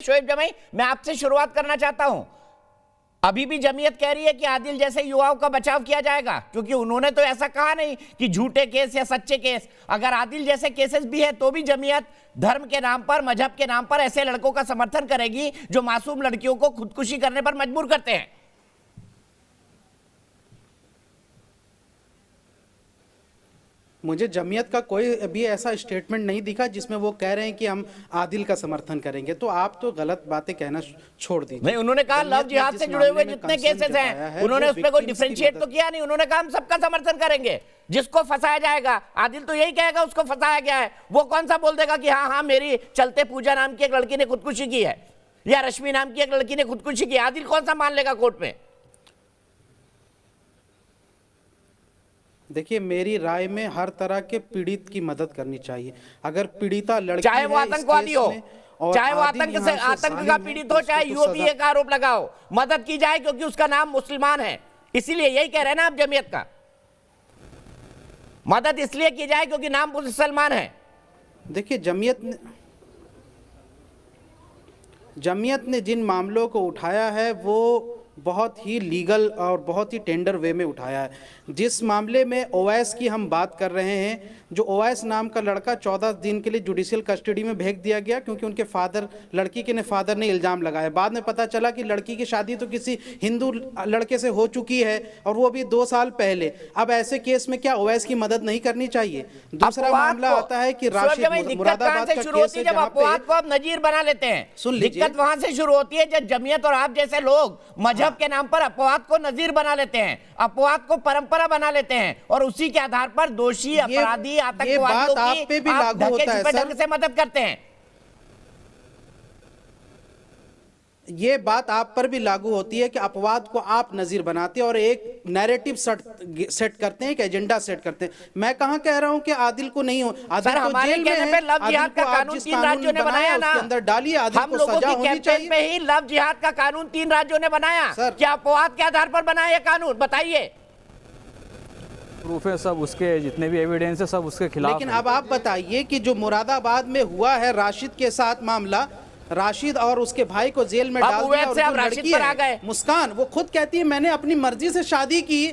शोएब जमाई, मैं आपसे शुरुआत करना चाहता हूं। अभी भी जमीयत कह रही है कि आदिल जैसे युवाओं का बचाव किया जाएगा, क्योंकि उन्होंने तो ऐसा कहा नहीं कि झूठे केस या सच्चे केस। अगर आदिल जैसे केसेस भी है तो भी जमीयत धर्म के नाम पर, मजहब के नाम पर ऐसे लड़कों का समर्थन करेगी जो मासूम लड़कियों को खुदकुशी करने पर मजबूर करते हैं। मुझे जमीयत का कोई भी ऐसा स्टेटमेंट नहीं दिखा जिसमें वो कह रहे हैं कि हम आदिल का समर्थन करेंगे। तो आप तो गलत बातें कहना छोड़ दीजिए। नहीं, उन्होंने कहा लव जिहाद से जुड़े हुए जितने केसेस हैं उन्होंने उस पर कोई डिफरेंशिएट तो किया नहीं। उन्होंने कहा हम सबका समर्थन करेंगे जिसको फंसाया जाएगा। आदिल तो यही कहेगा उसको फंसाया गया है। वो कौन सा बोल देगा कि हाँ हाँ मेरी चलते पूजा नाम की एक लड़की ने खुदकुशी की है या रश्मि नाम की एक लड़की ने खुदकुशी की। आदिल कौन सा मान लेगा कोर्ट में? देखिए, मेरी राय में हर तरह के पीड़ित की मदद करनी चाहिए। अगर पीड़िता लड़की चाहे वो है आतंकवादी हो, चाहे वो आतंक का पीड़ित हो, चाहे यूएपीए का आरोप लगाओ, मदद की जाए क्योंकि उसका नाम मुसलमान है। इसीलिए यही कह रहे हैं ना आप जमीयत का, मदद इसलिए की जाए क्योंकि नाम मुसलमान है। देखिए, जमीयत ने जिन मामलों को उठाया है वो बहुत ही लीगल और बहुत ही टेंडर वे में उठाया है। जिस मामले में ओवैस की हम बात कर रहे हैं, जो ओवैस नाम का लड़का 14 दिन के लिए जुडिशियल कस्टडी में भेज दिया गया क्योंकि उनके लड़की के फादर ने इल्ज़ाम लगाया। बाद में पता चला कि लड़की की शादी तो किसी हिंदू लड़के से हो चुकी है और वो भी 2 साल पहले। अब ऐसे केस में क्या ओवैस की मदद नहीं करनी चाहिए? दूसरा मामला आता है कि राशिद मुरादाबाद का केस है, जब अपवाद को आप नजीर बना लेते हैं। सुन लीजिए, दिक्कत वहां से शुरू होती है जब जमीयत और आप जैसे लोग मजहब के नाम पर अपवाद को नजीर बना लेते हैं, अपवाद को परंपरा बना लेते हैं और उसी के आधार पर दोषी, अपराधी, आतंकवादियों की आप ढंग से मदद करते हैं। ये बात आप पर भी लागू होती है कि अपवाद को आप नजीर बनाते हैं और एक नैरेटिव सेट करते हैं, एक एजेंडा सेट करते हैं। मैं कहां कह रहा हूं कि आदिल को नहीं हो, आदिल को जेल में है। लव जिहाद का कानून 3 राज्यों ने बनाया ना, उसके अंदर डालिए, आदिल को सजा होनी चाहिए। में ही लव जिहाद का कानून 3 राज्यों ने बनाया। क्या अपवाद के आधार पर बनाया ये कानून? बताइए। प्रूफ है सब, उसके जितने भी एविडेंस है सब उसके खिलाफ। लेकिन अब आप बताइए कि जो मुरादाबाद में हुआ है राशिद के साथ मामला, राशिद और उसके भाई को जेल में डाल दिया और जो लड़की है मुस्कान, वो खुद कहती है मैंने अपनी मर्जी से शादी की।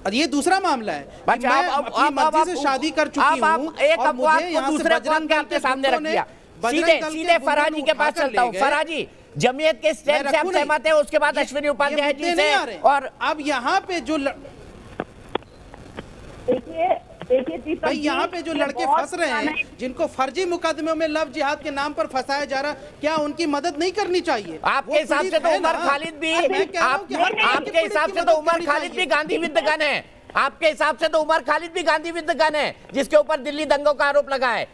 और ये दूसरा मामला है कि मैं अपनी मर्जी से शादी कर चुकी हूं और मुझे यहां से बजरंग दल के सामने रख दिया। सीधे फराजी के पास चलता हूं। फराजी, जमीयत के स्टैंड से आप सहमत हैं? उसके बाद अश्विनी उपाध्याय जी से, और अब यहाँ पे जो भाई यहाँ पे जो लड़के फंस रहे हैं, जिनको फर्जी मुकदमों में लव जिहाद के नाम पर फंसाया जा रहा, क्या उनकी मदद नहीं करनी चाहिए? आपके हिसाब से तो उमर खालिद भी, आपके हिसाब से तो उमर खालिद भी गांधी विद गन है। आपके हिसाब से तो उमर खालिद भी गांधी विद गन है, जिसके ऊपर दिल्ली दंगों का आरोप लगा है।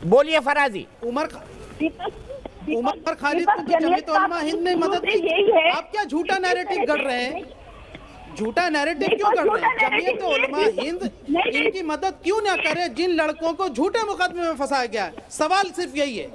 बोलिए फराजी। उमर खालिद को तो जमीयत उलमा हिंद ने मदद की। आप क्या झूठा नैरेटिव गढ़ रहे हैं? झूठा नैरेटिव क्यों कर रहे हैं? जमीयत उलमा हिंद इनकी मदद क्यों ना करे जिन लड़कों को झूठे मुकदमे में फंसाया गया है? सवाल सिर्फ यही है।